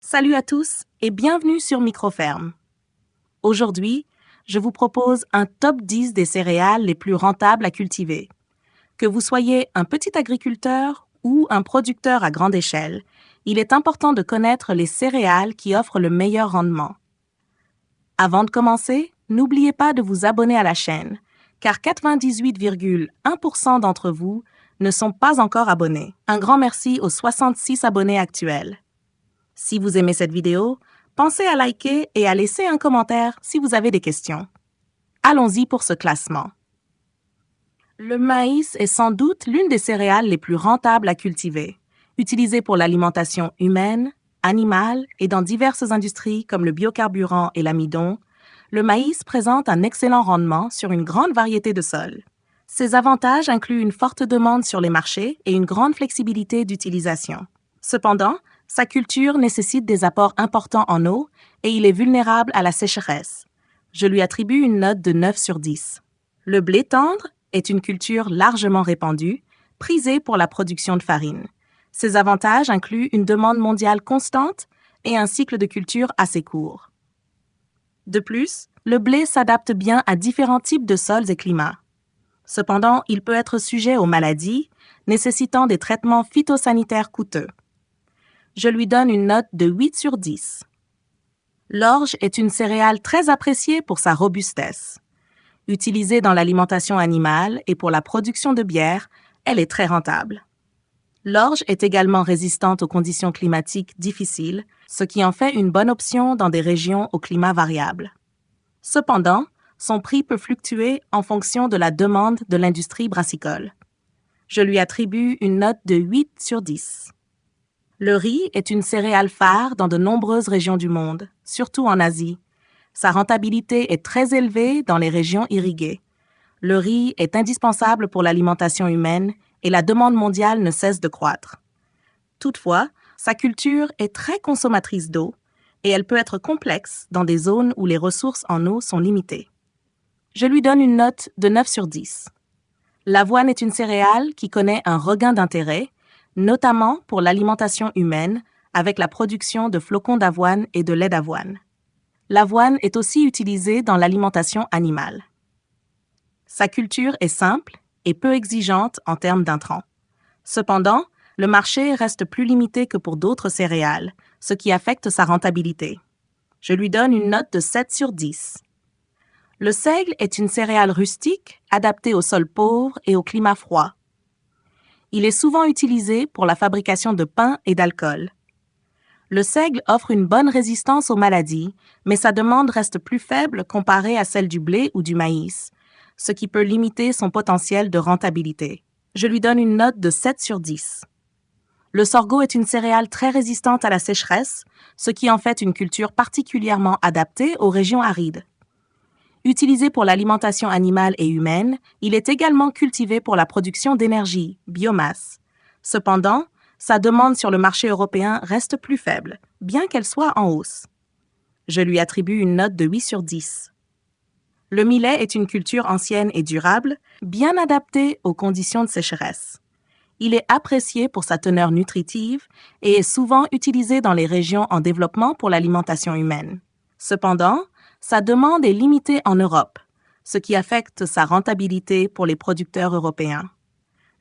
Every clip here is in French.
Salut à tous et bienvenue sur Microferme. Aujourd'hui, je vous propose un top 10 des céréales les plus rentables à cultiver. Que vous soyez un petit agriculteur ou un producteur à grande échelle, il est important de connaître les céréales qui offrent le meilleur rendement. Avant de commencer, n'oubliez pas de vous abonner à la chaîne, car 98,1% d'entre vous ne sont pas encore abonnés. Un grand merci aux 66 abonnés actuels. Si vous aimez cette vidéo, pensez à liker et à laisser un commentaire si vous avez des questions. Allons-y pour ce classement. Le maïs est sans doute l'une des céréales les plus rentables à cultiver, utilisée pour l'alimentation humaine, animale et dans diverses industries comme le biocarburant et l'amidon. Le maïs présente un excellent rendement sur une grande variété de sols. Ses avantages incluent une forte demande sur les marchés et une grande flexibilité d'utilisation. Cependant, sa culture nécessite des apports importants en eau et il est vulnérable à la sécheresse. Je lui attribue une note de 9 sur 10. Le blé tendre est une culture largement répandue, prisée pour la production de farine. Ses avantages incluent une demande mondiale constante et un cycle de culture assez court. De plus, le blé s'adapte bien à différents types de sols et climats. Cependant, il peut être sujet aux maladies, nécessitant des traitements phytosanitaires coûteux. Je lui donne une note de 8 sur 10. L'orge est une céréale très appréciée pour sa robustesse. Utilisée dans l'alimentation animale et pour la production de bière, elle est très rentable. L'orge est également résistante aux conditions climatiques difficiles, ce qui en fait une bonne option dans des régions au climat variable. Cependant, son prix peut fluctuer en fonction de la demande de l'industrie brassicole. Je lui attribue une note de 8 sur 10. Le riz est une céréale phare dans de nombreuses régions du monde, surtout en Asie. Sa rentabilité est très élevée dans les régions irriguées. Le riz est indispensable pour l'alimentation humaine et la demande mondiale ne cesse de croître. Toutefois, sa culture est très consommatrice d'eau et elle peut être complexe dans des zones où les ressources en eau sont limitées. Je lui donne une note de 9 sur 10. L'avoine est une céréale qui connaît un regain d'intérêt, notamment pour l'alimentation humaine, avec la production de flocons d'avoine et de lait d'avoine. L'avoine est aussi utilisée dans l'alimentation animale. Sa culture est simple et peu exigeante en termes d'intrants. Cependant, le marché reste plus limité que pour d'autres céréales, ce qui affecte sa rentabilité. Je lui donne une note de 7 sur 10. Le seigle est une céréale rustique, adaptée aux sols pauvres et au climat froid. Il est souvent utilisé pour la fabrication de pain et d'alcool. Le seigle offre une bonne résistance aux maladies, mais sa demande reste plus faible comparée à celle du blé ou du maïs, ce qui peut limiter son potentiel de rentabilité. Je lui donne une note de 7 sur 10. Le sorgho est une céréale très résistante à la sécheresse, ce qui en fait une culture particulièrement adaptée aux régions arides. Utilisé pour l'alimentation animale et humaine, il est également cultivé pour la production d'énergie, biomasse. Cependant, sa demande sur le marché européen reste plus faible, bien qu'elle soit en hausse. Je lui attribue une note de 8 sur 10. Le millet est une culture ancienne et durable, bien adaptée aux conditions de sécheresse. Il est apprécié pour sa teneur nutritive et est souvent utilisé dans les régions en développement pour l'alimentation humaine. Cependant, sa demande est limitée en Europe, ce qui affecte sa rentabilité pour les producteurs européens.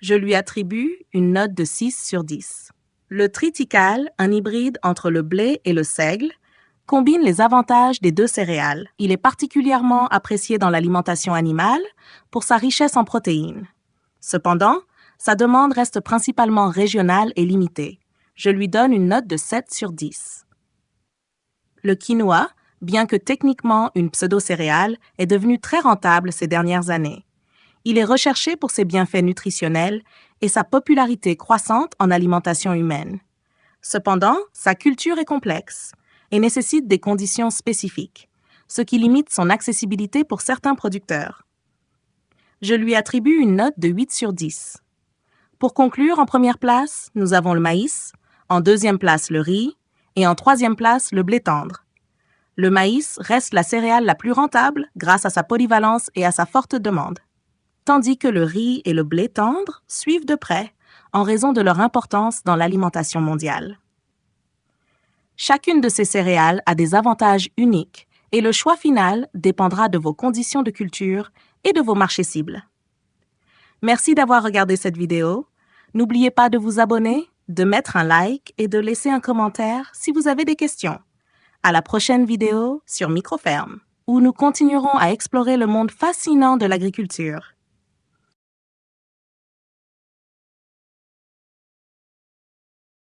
Je lui attribue une note de 6 sur 10. Le triticale, un hybride entre le blé et le seigle, combine les avantages des deux céréales. Il est particulièrement apprécié dans l'alimentation animale pour sa richesse en protéines. Cependant, sa demande reste principalement régionale et limitée. Je lui donne une note de 7 sur 10. Le quinoa, bien que techniquement une pseudo-céréale, est devenu très rentable ces dernières années. Il est recherché pour ses bienfaits nutritionnels et sa popularité croissante en alimentation humaine. Cependant, sa culture est complexe et nécessite des conditions spécifiques, ce qui limite son accessibilité pour certains producteurs. Je lui attribue une note de 8 sur 10. Pour conclure, en première place, nous avons le maïs, en deuxième place le riz et en troisième place le blé tendre. Le maïs reste la céréale la plus rentable grâce à sa polyvalence et à sa forte demande, tandis que le riz et le blé tendre suivent de près en raison de leur importance dans l'alimentation mondiale. Chacune de ces céréales a des avantages uniques et le choix final dépendra de vos conditions de culture et de vos marchés cibles. Merci d'avoir regardé cette vidéo. N'oubliez pas de vous abonner, de mettre un like et de laisser un commentaire si vous avez des questions. À la prochaine vidéo sur Microferme, où nous continuerons à explorer le monde fascinant de l'agriculture.